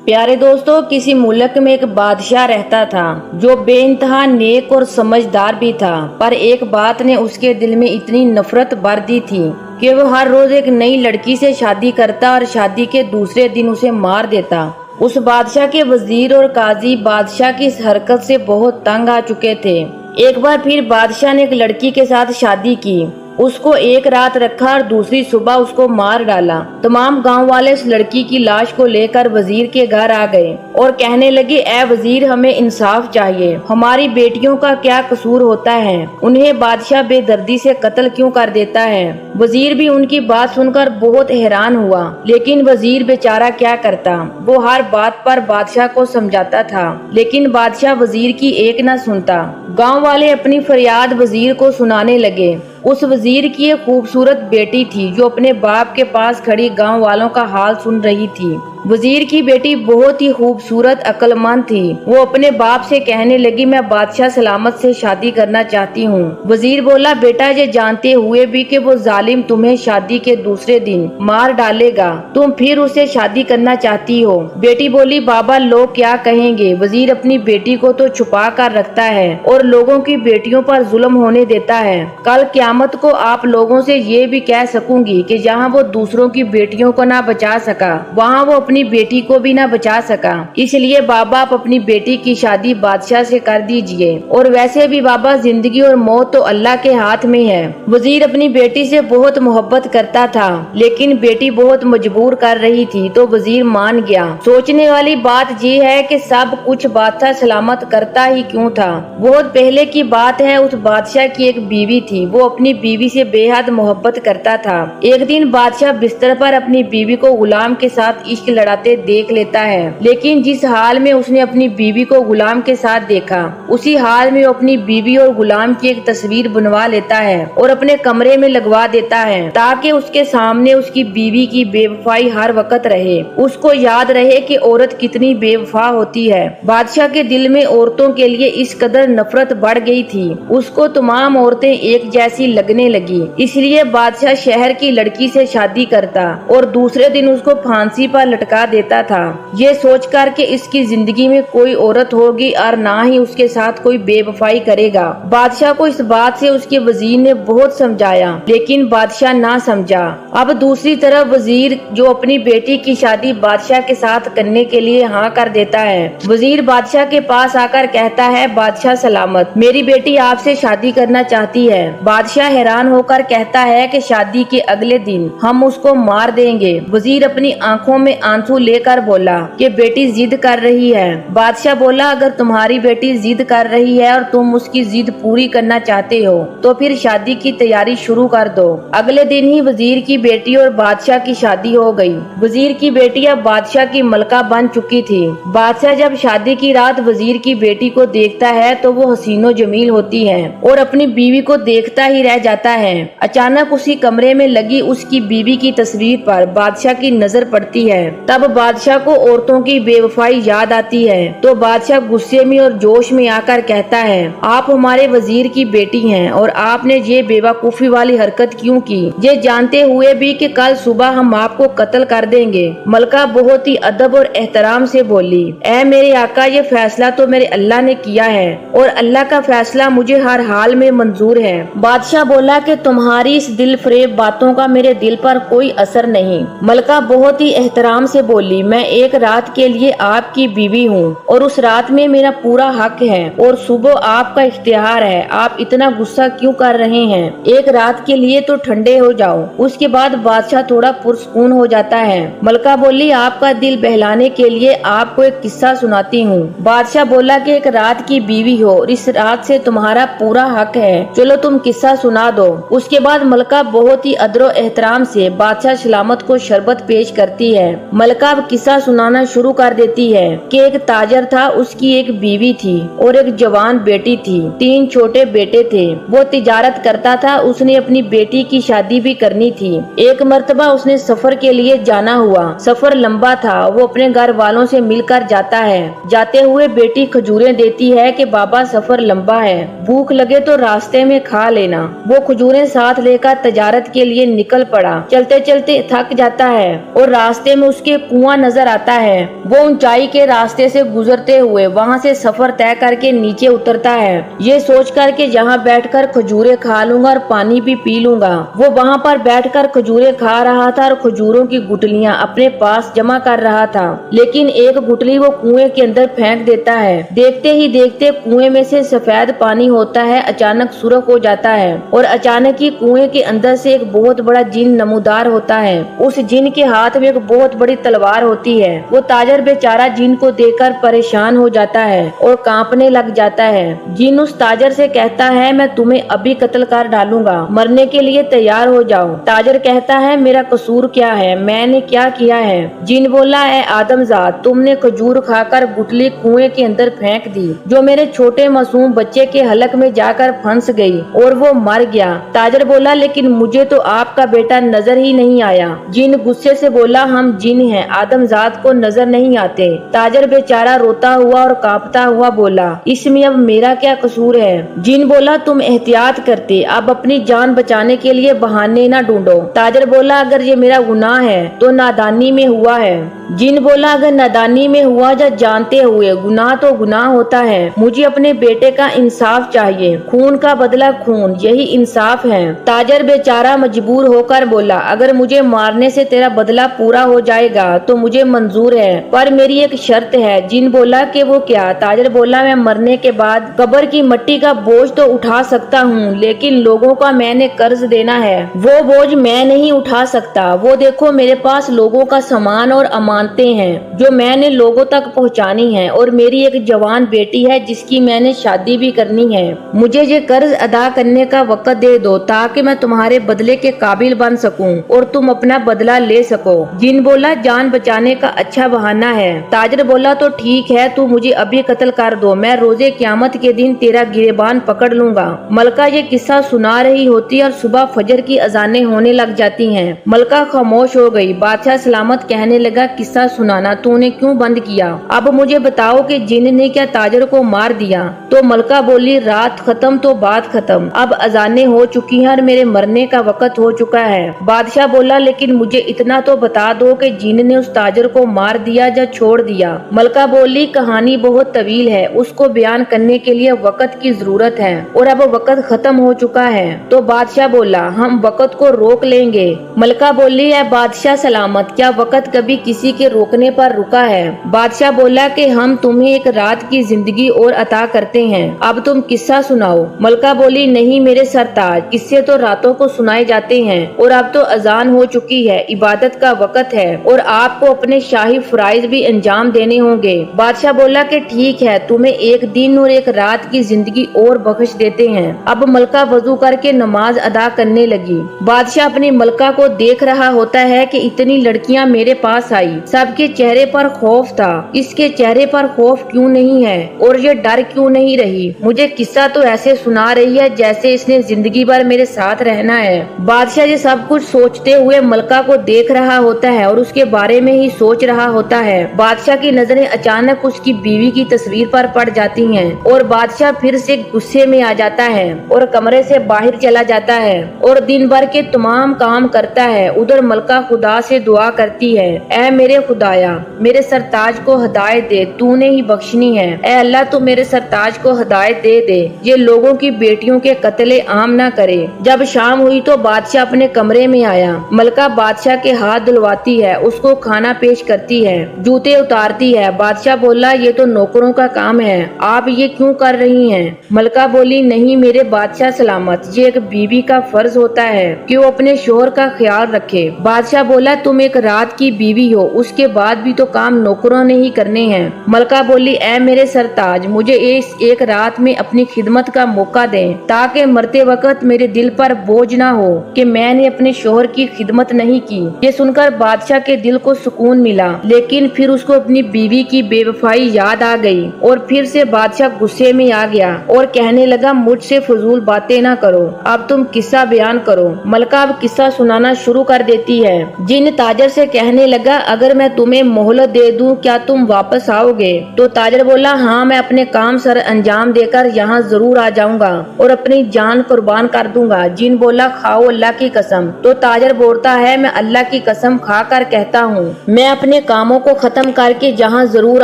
प्यारे दोस्तों, किसी मुल्क में एक बादशाह रहता था जो बेइंतहा नेक और समझदार भी था। पर एक बात ने उसके दिल में इतनी नफरत भर दी थी कि वो हर रोज एक नई लड़की से शादी करता और शादी के दूसरे दिन उसे मार देता। उस बादशाह के वजीर और काजी बादशाह की इस हरकत से बहुत तंग आ चुके थे। एक बार फिर बादशाह ने एक लड़की के साथ शादी की, उसको एक रात रखा और दूसरी सुबह उसको मार डाला। तमाम गांव वाले उस लड़की की लाश को लेकर वजीर के घर आ गए और कहने लगे, ए वजीर, हमें इंसाफ चाहिए, हमारी बेटियों का क्या कसूर होता है, उन्हें बादशाह बेदर्दी से कत्ल क्यों कर देता है। वजीर भी उनकी बात सुनकर बहुत हैरान हुआ, लेकिन वजीर बेचारा क्या करता, वो हर बात पर बादशाह को समझाता था, लेकिन बादशाह वजीर की एक न सुनता। गांव वाले अपनी फरियाद वजीर को सुनाने लगे। उस वजीर की एक खूबसूरत बेटी थी जो अपने बाप के पास खड़ी गांव वालों का हाल सुन रही थी। वजीर की बेटी बहुत ही खूबसूरत अक्लमंद थी। वो अपने बाप से कहने लगी, मैं बादशाह सलामत से शादी करना चाहती हूँ। वजीर बोला, बेटा, ये जानते हुए भी कि वो जालिम तुम्हें शादी के दूसरे दिन मार डालेगा, तुम फिर उसे शादी करना चाहती हो। बेटी बोली, बाबा, लोग क्या कहेंगे। वजीर अपनी बेटी को तो छुपा कर रखता है और लोगों की बेटियों पर जुल्म होने देता है। कल क़यामत को आप लोगों से ये भी कह सकूंगी कि जहाँ वो दूसरों की बेटियों को ना बचा सका, वहाँ वो अपनी बेटी को भी ना बचा सका। इसलिए बाबा, आप अपनी बेटी की शादी बादशाह से कर दीजिए। और वैसे भी बाबा, जिंदगी और मौत तो अल्लाह के हाथ में है। वजीर अपनी बेटी से बहुत मोहब्बत करता था, लेकिन बेटी बहुत मजबूर कर रही थी तो वजीर मान गया। सोचने वाली बात ये है कि सब कुछ बादशाह सलामत करता ही क्यों था। बहुत पहले की बात है, उस बादशाह की एक बीवी थी। वो अपनी बीवी से बेहद मोहब्बत करता था। एक दिन बादशाह बिस्तर पर अपनी बीवी को गुलाम के साथ इश्क लड़ाते देख लेता है, लेकिन जिस हाल में उसने अपनी बीवी को गुलाम के साथ देखा, उसी हाल में वो अपनी बीवी और गुलाम की एक तस्वीर बनवा लेता है और अपने कमरे में लगवा देता है, ताकि उसके सामने उसकी बीवी की बेवफाई हर वक्त रहे, उसको याद रहे कि औरत कितनी बेवफा होती है। बादशाह के दिल में औरतों के लिए इस कदर नफरत बढ़ गई थी, उसको तमाम औरतें एक जैसी लगने लगी। इसलिए बादशाह शहर की लड़की से शादी करता और दूसरे दिन उसको फांसी पर लटका देता था, ये सोचकर कि इसकी जिंदगी में कोई औरत होगी और ना ही उसके साथ कोई बेवफाई करेगा। बादशाह को इस बात से उसके वजीर ने बहुत समझाया, लेकिन बादशाह ना समझा। अब दूसरी तरफ वजीर, जो अपनी बेटी की शादी बादशाह के साथ करने के लिए हाँ कर देता है। वजीर बादशाह के पास आकर कहता है, बादशाह सलामत, मेरी बेटी आपसे शादी करना चाहती है। बादशाह हैरान होकर कहता है कि शादी के अगले दिन हम उसको मार देंगे। वजीर अपनी आंखों में आंसू लेकर बोला कि बेटी जिद कर रही है। बादशाह बोला, अगर तुम्हारी बेटी जिद कर रही है और तुम उसकी जिद पूरी करना चाहते हो तो फिर शादी की तैयारी शुरू कर दो। अगले दिन ही वजीर की बेटी और बादशाह की शादी हो गई। वजीर की बेटी अब बादशाह की मलका बन चुकी थी। बादशाह जब शादी की रात वजीर की बेटी को देखता है तो वो हसीनो जमील होती है और अपनी बीवी को देखता ही रह जाता है। अचानक उसी कमरे में लगी उसकी बीवी की तस्वीर पर बादशाह की नजर पड़ती है। तब बादशाह को औरतों की बेवफाई याद आती है तो बादशाह गुस्से में और जोश में आकर कहता है, आप हमारे वजीर की बेटी हैं और आपने ये बेवकूफी वाली हरकत क्यों की, ये जानते हुए भी कि कल सुबह हम आपको कत्ल कर देंगे। मलका बहुत ही अदब और एहतराम से बोली, ऐ मेरे आका, ये फैसला तो मेरे अल्लाह ने किया है और अल्लाह का फैसला मुझे हर हाल में मंजूर है। बादशाह बोला कि तुम्हारी इस दिल फरेब बातों का मेरे दिल पर कोई असर नहीं। मलका बहुत ही एहतराम से बोली, मैं एक रात के लिए आपकी बीवी हूँ और उस रात में मेरा पूरा हक है और सुबह आपका इख्तियार है। आप इतना गुस्सा क्यों कर रहे हैं, एक रात के लिए तो ठंडे हो जाओ। उसके बाद बादशाह थोड़ा पुरसकून हो जाता है। मलका बोली, आपका दिल बहलाने के लिए आपको एक किस्सा सुनाती हूँ। बादशाह बोला कि एक रात की बीवी हो और इस रात से तुम्हारा पूरा हक है, चलो तुम किस्सा सुना दो। उसके बाद मलका बहुत ही अदरो एहतराम से बादशाह सलामत को शरबत पेश करती है। मलका अब किस्सा सुनाना शुरू कर देती है कि एक ताजर था, उसकी एक बीवी थी और एक जवान बेटी थी, 3 छोटे बेटे थे। वो तिजारत करता था, उसने अपनी बेटी की शादी भी करनी थी। एक मर्तबा उसने सफर के लिए जाना हुआ, सफर लंबा था। वो अपने घर वालों से मिलकर जाता है। जाते हुए बेटी खजूरें देती है कि बाबा सफर लंबा है, भूख लगे तो रास्ते में खा लेना। वो खजूरें साथ लेकर तिजारत के लिए निकल पड़ा। चलते चलते थक जाता है और रास्ते में उसके एक कुआं नजर आता है। वो ऊंचाई के रास्ते से गुजरते हुए वहाँ से सफर तय करके नीचे उतरता है, ये सोच कर के यहाँ बैठकर खजूरें खा लूंगा और पानी भी पी लूंगा। वो वहाँ पर बैठकर खजूरें खा रहा था और खजूरों की गुठलियाँ अपने पास जमा कर रहा था, लेकिन एक गुठली वो कुएं के अंदर फेंक देता है। देखते ही देखते कुएं में से सफेद पानी होता है अचानक सुर्ख हो जाता है और अचानक ही कुएं के अंदर से एक बहुत बड़ा जिन नमूदार होता है। उस जिन के हाथ में एक बहुत बड़ी तलवार होती है। वो ताजर बेचारा जिन को देखकर परेशान हो जाता है और कांपने लग जाता है। जिन उस ताजर से कहता है, मैं तुम्हें अभी कत्ल कर डालूंगा, मरने के लिए तैयार हो जाओ। ताजर कहता है, मेरा कसूर क्या है, मैंने क्या किया है? जिन बोला, है आदमजाद, तुमने खजूर खाकर गुठली कुएं के अंदर फेंक दी, जो मेरे छोटे मासूम बच्चे के हलक में जाकर फंस गई और वो मर गया। ताजर बोला, लेकिन मुझे तो आपका बेटा नजर ही नहीं आया। जिन गुस्से से बोला, हम जिन हैं, आदमजाद को नजर नहीं आते। ताजर बेचारा रोता हुआ और कांपता हुआ बोला, इसमें अब मेरा क्या कसूर है? जिन बोला, तुम एहतियात करते, अब अपनी जान बचाने के लिए बहाने न ढूंढो। ताजर बोला, अगर ये मेरा गुनाह है तो नादानी में हुआ है। जिन बोला, अगर नादानी में हुआ या जानते हुए, गुनाह तो गुनाह होता है। मुझे अपने बेटे का इंसाफ चाहिए, खून का बदला खून, यही इंसाफ है। ताजर बेचारा मजबूर होकर बोला, अगर मुझे मारने से तेरा बदला पूरा हो जाएगा तो मुझे मंजूर है, पर मेरी एक शर्त है। जिन बोला कि वो क्या? ताजर बोला, मैं मरने के बाद कब्र की मिट्टी का बोझ तो उठा सकता हूँ, लेकिन लोगों का मैंने कर्ज देना है, वो बोझ मैं नहीं उठा सकता। वो देखो, मेरे पास लोगों का सामान और अमानतें हैं जो मैंने लोगों तक पहुँचानी है, और मेरी एक जवान बेटी है जिसकी मैंने शादी भी करनी है। मुझे ये कर्ज अदा करने का वक्त दे दो ताकि मैं तुम्हारे बदले के काबिल बन सकूं और तुम अपना बदला ले सको। जिन बोला, जान बचाने का अच्छा बहाना है। ताजर बोला, तो ठीक है, तू मुझे अभी कत्ल कर दो, मैं रोजे क़यामत के दिन तेरा गिरेबान पकड़ लूंगा। मलका ये किस्सा सुना रही होती और सुबह फजर की अजानें होने लग जाती हैं। मलका खामोश हो गई। बादशाह सलामत कहने लगा, किस्सा सुनाना तूने क्यों बंद किया? अब मुझे बताओ कि जिन ने क्या ताजर को मार दिया? तो मलका बोली, रात खत्म तो बात खत्म, अब अजानें हो चुकी हैं और मेरे मरने का वक्त हो चुका है। बादशाह बोला, लेकिन मुझे इतना तो बता दो कि जिन ने उस ताजर को मार दिया या छोड़ दिया? मलका बोली, कहानी बहुत तवील है, उसको बयान करने के लिए वक्त की जरूरत है और अब वक्त खत्म हो चुका है। तो बादशाह बोला, हम वक्त को रोक लेंगे। मलका बोली, है बादशाह सलामत, क्या वक्त कभी किसी के रोकने पर रुका है? बादशाह बोला कि हम तुम्हें एक रात की जिंदगी और अता करते हैं, अब तुम किस्सा सुनाओ। मलका बोली, नहीं मेरे सरताज, किस्से तो रातों को सुनाए जाते हैं और अब तो अजान हो चुकी है, इबादत का वक्त है और आपको अपने शाही फराइज भी अंजाम देने होंगे। बादशाह बोला कि ठीक है, तुम्हें एक दिन और एक रात की जिंदगी और बख्श देते हैं। अब मलका वजू करके नमाज अदा करने लगी। बादशाह अपनी मलका को देख रहा होता है कि इतनी लड़कियां मेरे पास आई, सबके चेहरे पर खौफ था, इसके चेहरे पर खौफ क्यों नहीं है और ये डर क्यों नहीं रही? मुझे किस्सा तो ऐसे सुना रही है जैसे इसने जिंदगी भर मेरे साथ रहना है। बादशाह ये सब कुछ सोचते हुए मलका को देख रहा होता है और उसके बारे में ही सोच रहा होता है। बादशाह की नजरें अचानक उसकी बीवी की तस्वीर पर पड़ जाती हैं और बादशाह फिर से गुस्से में आ जाता है और कमरे से बाहर चला जाता है और दिन भर के तमाम काम करता है। उधर मलका खुदा से दुआ करती है, ऐ मेरे खुदाया, मेरे सरताज को हिदायत दे, तूने ही बख्शनी है। ऐ अल्लाह, तू मेरे सरताज को हिदायत दे, ये लोगों की बेटियों के कत्ले आम ना करे। जब शाम हुई तो बादशाह अपने कमरे में आया। मलका बादशाह के हाथ धुलवाती है, उसको खाना पेश करती है, जूते उतारती है। बादशाह बोला, ये तो नौकरों का काम है, आप ये क्यों कर रही हैं? मलका बोली, नहीं मेरे बादशाह सलामत, ये एक बीवी का फर्ज होता है कि वो अपने शोहर का ख्याल रखे। बादशाह बोला, तुम एक रात की बीवी हो, उसके बाद भी तो काम नौकरों ने ही करने हैं। मलका बोली, ऐ मेरे सरताज, मुझे इस एक रात में अपनी खिदमत का मौका दें ताकि मरते वक्त मेरे दिल पर बोझ ना हो कि मैंने अपने शोहर की खिदमत नहीं की। ये सुनकर बादशाह के दिल को सुकून मिला, लेकिन फिर उसको अपनी बीवी की बेवफाई याद आ गई और फिर से बादशाह गुस्से में आ गया और कहने लगा, मुझसे फजूल बातें ना करो, अब तुम किस्सा बयान करो। मलका अब किस्सा सुनाना शुरू कर देती है। जिन ताजर से कहने लगा, अगर मैं तुम्हें मोहलत दे दूं क्या तुम वापस आओगे? तो ताजर बोला, हाँ मैं अपने काम सर अंजाम देकर यहाँ जरूर आ जाऊंगा और अपनी जान कुर्बान कर दूंगा। जिन बोला, खाओ अल्लाह की कसम। तो ताजर बोलता है, मैं अल्लाह की कसम खा कर कहता करता हूँ। मैं अपने कामों को खत्म करके जहाँ जरूर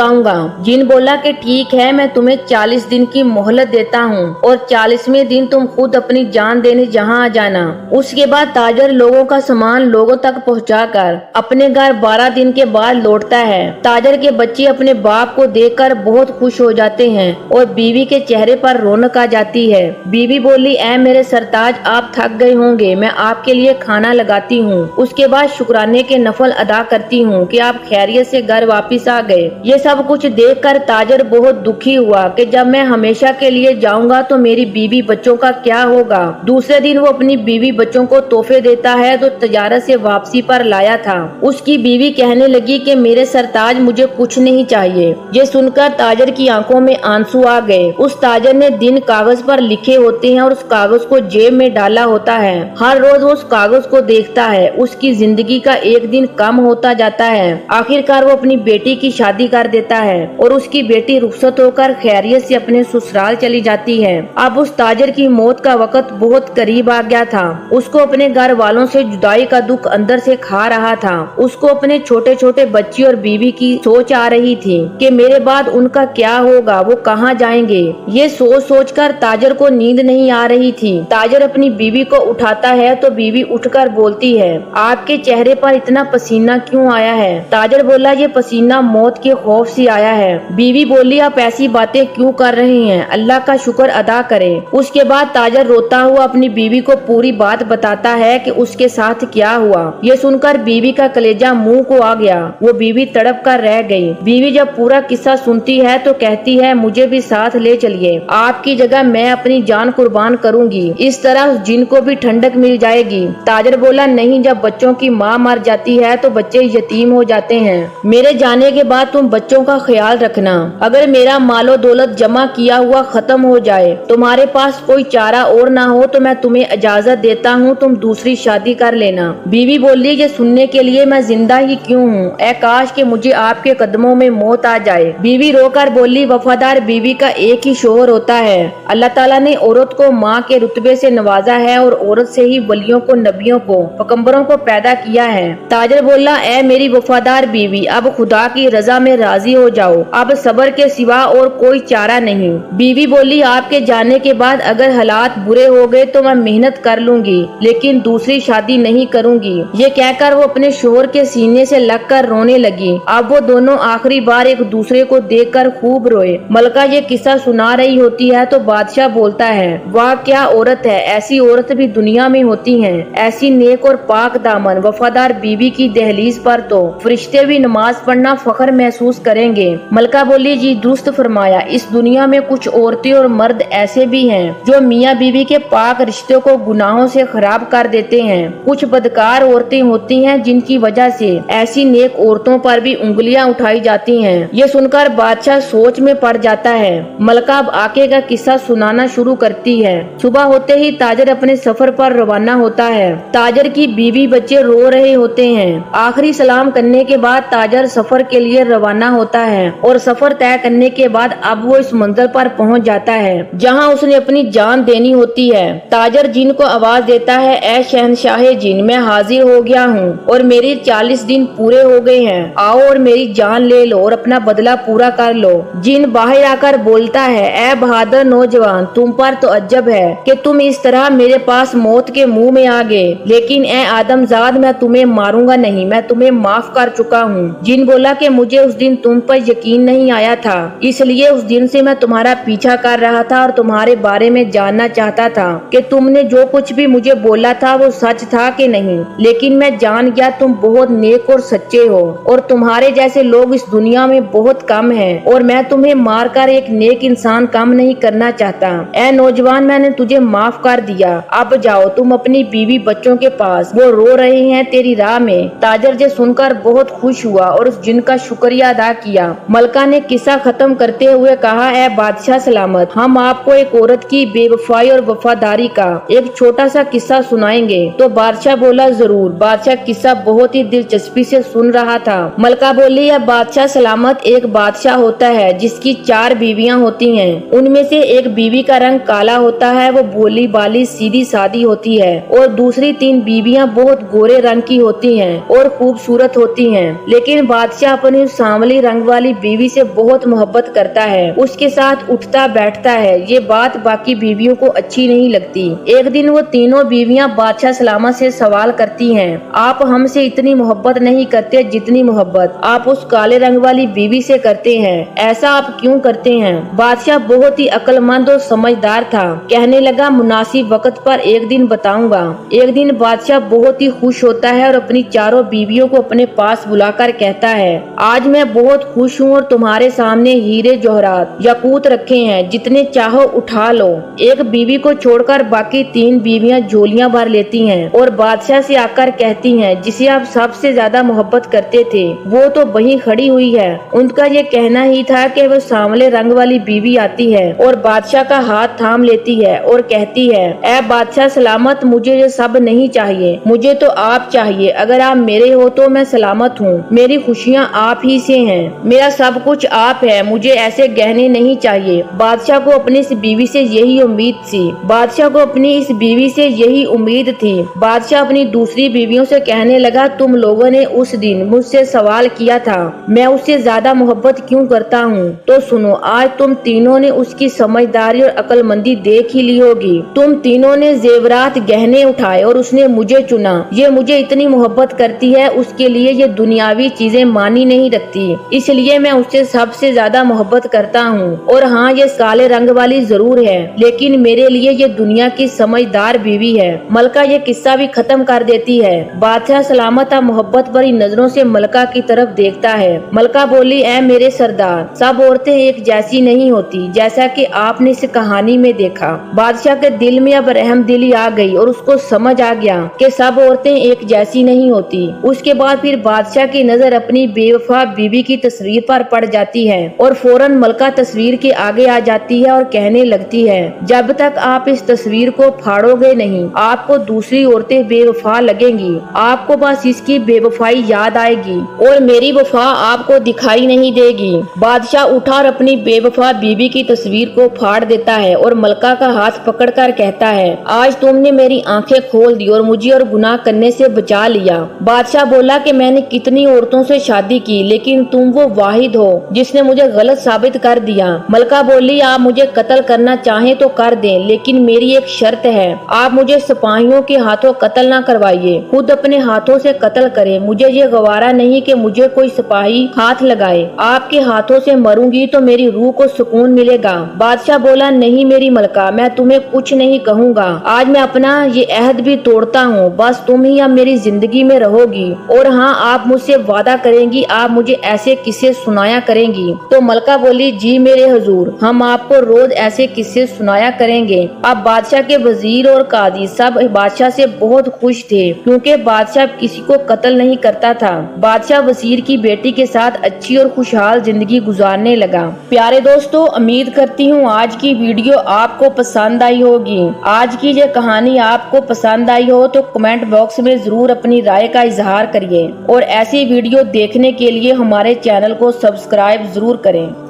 आऊंगा। जिन बोला कि ठीक है, मैं तुम्हें 40 दिन की मोहलत देता हूँ और 40वें दिन तुम खुद अपनी जान देने जहाँ आ जाना। उसके बाद ताजर लोगों का सामान लोगों तक पहुँचाकर अपने घर 12 दिन के बाद लौटता है। ताजर के बच्चे अपने बाप को देखकर बहुत खुश हो जाते हैं और बीवी के चेहरे पर रौनक आ जाती है। बीवी बोली, ऐ मेरे सरताज, आप थक गए होंगे, मैं आपके लिए खाना लगाती हूँ। उसके बाद शुक्राने के नफल अदा करती हूँ कि आप खैरियत से घर वापस आ गए। ये सब कुछ देखकर ताजर बहुत दुखी हुआ कि जब मैं हमेशा के लिए जाऊंगा तो मेरी बीवी बच्चों का क्या होगा। दूसरे दिन वो अपनी बीवी बच्चों को तोहफे देता है तो तजारत से वापसी पर लाया था। उसकी बीवी कहने लगी कि मेरे सरताज, मुझे कुछ नहीं चाहिए। ये सुनकर ताजर की आंखों में आंसू आ गए। उस ताजर ने दिन कागज पर लिखे होते हैं और उस कागज को जेब में डाला होता है। हर रोज वो उस कागज को देखता है। उसकी जिंदगी का एक दिन कम होता जाता है। आखिरकार वो अपनी बेटी की शादी कर देता है और उसकी बेटी रुखसत होकर खैरियत से अपने ससुराल चली जाती है। अब उस ताजर की मौत का वक्त बहुत करीब आ गया था। उसको अपने घर वालों से जुदाई का दुख अंदर से खा रहा था। उसको अपने छोटे छोटे बच्चे और बीवी की सोच आ रही थी कि मेरे बाद उनका क्या होगा, वो कहाँ जाएंगे। ये सोच सोचकर ताजर को नींद नहीं आ रही थी। ताजर अपनी बीवी को उठाता है तो बीवी उठकर बोलती है, आपके चेहरे पर इतना पसीना क्यों आया है। ताजर बोला, ये पसीना मौत के खौफ से आया है। बीवी बोली, आप ऐसी बातें क्यों कर रहे हैं, अल्लाह का शुक्र अदा करें। उसके बाद ताजर रोता हुआ अपनी बीवी को पूरी बात बताता है कि उसके साथ क्या हुआ। ये सुनकर बीवी का कलेजा मुंह को आ गया। वो बीवी तड़प कर रह गई। बीवी जब पूरा किस्सा सुनती है तो कहती है, मुझे भी साथ ले चलिए, आपकी जगह मैं अपनी जान कुर्बान करूंगी। इस तरह उस जिन को भी ठंडक मिल जाएगी। ताजर बोला, नहीं, जब बच्चों की माँ मर जाती है तो बच्चे यतीम हो जाते हैं। मेरे जाने के बाद तुम बच्चों का ख्याल रखना। अगर मेरा मालो दौलत जमा किया हुआ खत्म हो जाए, तुम्हारे पास कोई चारा और ना हो तो मैं तुम्हें इजाजत देता हूँ, तुम दूसरी शादी कर लेना। बीवी बोली, ये सुनने के लिए मैं जिंदा ही क्यों हूँ, ऐ काश कि मुझे आपके कदमों में मौत आ जाए। बीवी रोकर बोली, वफादार बीवी का एक ही शोहर होता है। अल्लाह ताला ने औरत को माँ के रुतबे से नवाजा है और औरत से ही वलियों को, नबियों को, पैगंबरों को पैदा किया है। ताजर बोला, ऐ मेरी वफादार बीवी, अब खुदा की रजा में राजी हो जाओ, अब सब्र के सिवा और कोई चारा नहीं। बीवी बोली, आपके जाने के बाद अगर हालात बुरे हो गए तो मैं मेहनत कर लूंगी, लेकिन दूसरी शादी नहीं करूंगी। ये कहकर वो अपने शोहर के सीने से लगकर रोने लगी। अब वो दोनों आखिरी बार एक दूसरे को देखकर खूब रोए। मलका ये किस्सा सुना रही होती है तो बादशाह बोलता है, वाह क्या औरत है, ऐसी औरत भी दुनिया में होती हैं। ऐसी नेक और पाक दामन वफादार बीवी की दहलीज पर तो फरिश्ते भी नमाज पढ़ना फख्र महसूस करेंगे। मलका बोली, जी दुरुस्त फरमाया, इस दुनिया में कुछ औरतें और मर्द ऐसे भी हैं जो मियाँ बीवी के पाक रिश्तों को गुनाहों से खराब कर देते हैं। कुछ बदकार औरतें होती हैं जिनकी वजह से ऐसी नेक औरतों पर भी उंगलियां उठाई जाती हैं। ये सुनकर बादशाह सोच में पड़ जाता है। मलका अब आगे का किस्सा सुनाना शुरू करती है। सुबह होते ही ताजर अपने सफर पर रवाना होता है। ताजर की बीवी बच्चे रो रहे होते हैं। आखिरी सलाम करने के बाद ताजर सफर के लिए रवाना होता है और सफर तय करने के बाद अब वो इस मंजिल पर पहुंच जाता है जहां उसने अपनी जान देनी होती है। ताजर जिन को आवाज देता है, ऐ शहनशाह जिन, मैं हाजिर हो गया हूँ और मेरे 40 दिन पूरे हो गए हैं। आओ और मेरी जान ले लो और अपना बदला पूरा कर लो। जिन बाहर आकर बोलता है, ऐ बहादुर नौजवान, तुम पर तो अज्जब है कि तुम इस तरह मेरे पास मौत के मुंह में आ गए, लेकिन ऐ आदमजाद, मैं तुम्हें मारूंगा नहीं, मैं तुम्हें माफ कर चुका हूँ। जिन बोला कि मुझे उस दिन तुम पर यकीन नहीं आया था, इसलिए उस दिन से मैं तुम्हारा पीछा कर रहा था और तुम्हारे बारे में जानना चाहता था कि तुमने जो कुछ भी मुझे बोला था वो सच था कि नहीं। लेकिन मैं जान गया तुम बहुत नेक और सच्चे हो और तुम्हारे जैसे लोग इस दुनिया में बहुत कम हैं और मैं तुम्हें मारकर एक नेक इंसान कम नहीं करना चाहता। ऐ नौजवान, मैंने तुझे माफ कर दिया, अब जाओ तुम अपनी बीवी बच्चों के पास, वो रो रहे हैं तेरी राह में। ताजर ये सुनकर बहुत खुश हुआ और उस जिन का शुक्रिया अदा किया। मलका ने किस्सा खत्म करते हुए कहा, ऐ बादशाह सलामत, हम आपको एक औरत की बेवफाई और वफादारी का एक छोटा सा किस्सा सुनाएंगे। तो बादशाह बोला, जरूर। बादशाह किस्सा बहुत ही दिलचस्पी से सुन रहा था। मलका बोली, यह बादशाह सलामत, एक बादशाह होता है जिसकी 4 बीवियां होती हैं। उनमें से एक बीवी का रंग काला होता है, वो भोली बाली सीधी सादी होती है और दूसरी 3 बीवियां बहुत गोरे रंग की होती हैं और खूबसूरत होती हैं, लेकिन बादशाह अपनी उस सांवली रंग वाली बीवी से बहुत मोहब्बत करता है, उसके साथ उठता बैठता है। ये बात बाकी बीवियों को अच्छी नहीं लगती। एक दिन वो तीनों बीवियां बादशाह सलामत से सवाल करती हैं, आप हमसे इतनी मोहब्बत नहीं करते जितनी मोहब्बत आप उस काले रंग वाली बीवी से करते हैं, ऐसा आप क्यों करते हैं? बादशाह बहुत ही अक्लमंद और समझदार था, कहने लगा मुनासिब वक्त पर एक दिन बताऊंगा। एक दिन बादशाह बहुत ही खुश होता है और अपनी चारों बीवियों को अपने पास बुलाकर कहता है, आज मैं बहुत खुश हूँ और तुम्हारे सामने हीरे जौहरात याकूत रखे हैं, जितने चाहो उठा लो। एक बीवी को छोड़कर बाकी तीन बीवियां झोलियां भर लेती हैं और बादशाह से आकर कहती हैं, जिसे आप सबसे ज्यादा मोहब्बत करते थे वो तो वहीं खड़ी हुई है। उनका ये कहना ही था कि वो सांवले रंग वाली बीवी आती है और बादशाह का हाथ थाम लेती है और कहती है, ऐ बादशाह सलामत, मुझे ये सब नहीं चाहिए, मुझे तो आप चाहिए। अगर आप मेरे हो तो मैं सलामत हूँ, मेरी खुशियाँ आप ही से हैं, मेरा सब कुछ आप है, मुझे ऐसे गहने नहीं चाहिए। बादशाह को अपनी इस बीवी से यही उम्मीद थी। बादशाह को अपनी इस बीवी से यही उम्मीद थी। बादशाह अपनी दूसरी बीवियों से कहने लगा, तुम लोगों ने उस दिन मुझसे सवाल किया था मैं उससे ज्यादा मोहब्बत क्यों करता हूँ, तो सुनो, आज तुम तीनों ने उसकी समझदारी और अक्लमंदी देख ही ली होगी। तुम तीनों ने जेवरात गहने उठाए और उसने मुझे चुना। ये मुझे इतनी मोहब्बत करती है, उसके लिए ये दुनियावी चीजें मानी नहीं रखती, इसलिए मैं उससे सबसे ज्यादा मोहब्बत करता हूँ। और हाँ, ये काले रंग वाली जरूर है, लेकिन मेरे लिए ये दुनिया की समझदार बीवी है। मलका ये किस्सा भी खत्म कर देती है। बादशाह सलामत अब मोहब्बत भरी नजरों से मलका की तरफ देखता है। मलका बोली, ऐ मेरे सरदार, सब औरतें एक जैसी नहीं होती, जैसा कि आपने इस कहानी में देखा। बादशाह के दिल में अब रहम दिली आ गई और उसको समझ आ गया कि सब औरतें एक जैसी नहीं होती। उसके बाद फिर बादशाह की नजर अपनी बेवफा बीवी की तस्वीर पर पड़ जाती है और फौरन मलका तस्वीर के आगे आ जाती है और कहने लगती है, जब तक आप इस तस्वीर को फाड़ोगे नहीं, आपको दूसरी औरतें बेवफा लगेंगी, आपको बस इसकी बेवफाई याद आएगी और मेरी वफा आपको दिखाई नहीं देगी। बादशाह उठा और अपनी बेवफा बीवी की तस्वीर को फाड़ देता है और मलका का हाथ पकड़कर कहता है, आज तुमने मेरी आंखें खोल दी और मुझे और गुनाह करने से बचा लिया। बादशाह बोला कि मैंने कितनी औरतों से शादी की, लेकिन तुम वो वाहिद हो जिसने मुझे गलत साबित कर दिया। मलका बोली, आप मुझे कत्ल करना चाहें तो कर दें, लेकिन मेरी एक शर्त है, आप मुझे सिपाहियों के हाथों कत्ल ना करवाइए, खुद अपने हाथों से कत्ल करें। मुझे ये गवारा नहीं कि मुझे कोई सिपाही हाथ लगाए, आपके हाथों से मरूंगी तो मेरी रूह को सुकून मिलेगा। बादशाह बोला, नहीं मेरी मलका, मैं तुम्हें कुछ नहीं कहूँगा, आज मैं अपना ये अहद भी तोड़ता हूँ, बस तुम ही अब मेरी जिंदगी में रहोगी। और हाँ, आप मुझसे वादा करेंगी, आप मुझे ऐसे किस्से सुनाया करेंगी। तो मलका बोली, जी मेरे हुजूर, हम आपको रोज ऐसे किस्से सुनाया करेंगे। अब बादशाह के वजीर और काजी सब बादशाह से बहुत खुश थे, क्योंकि बादशाह किसी को कत्ल नहीं करता था। बादशाह वजीर की बेटी के साथ अच्छी और खुशहाल जिंदगी गुजारने लगा। प्यारे दोस्तों, उम्मीद करती हूँ आज की वीडियो आपको पसंद आई होगी। आज की ये कहानी आपको पसंद आई हो तो कमेंट बॉक्स में जरूर अपनी राय का इजहार करिए और ऐसी वीडियो देखने के लिए हमारे चैनल को सब्सक्राइब जरूर करें।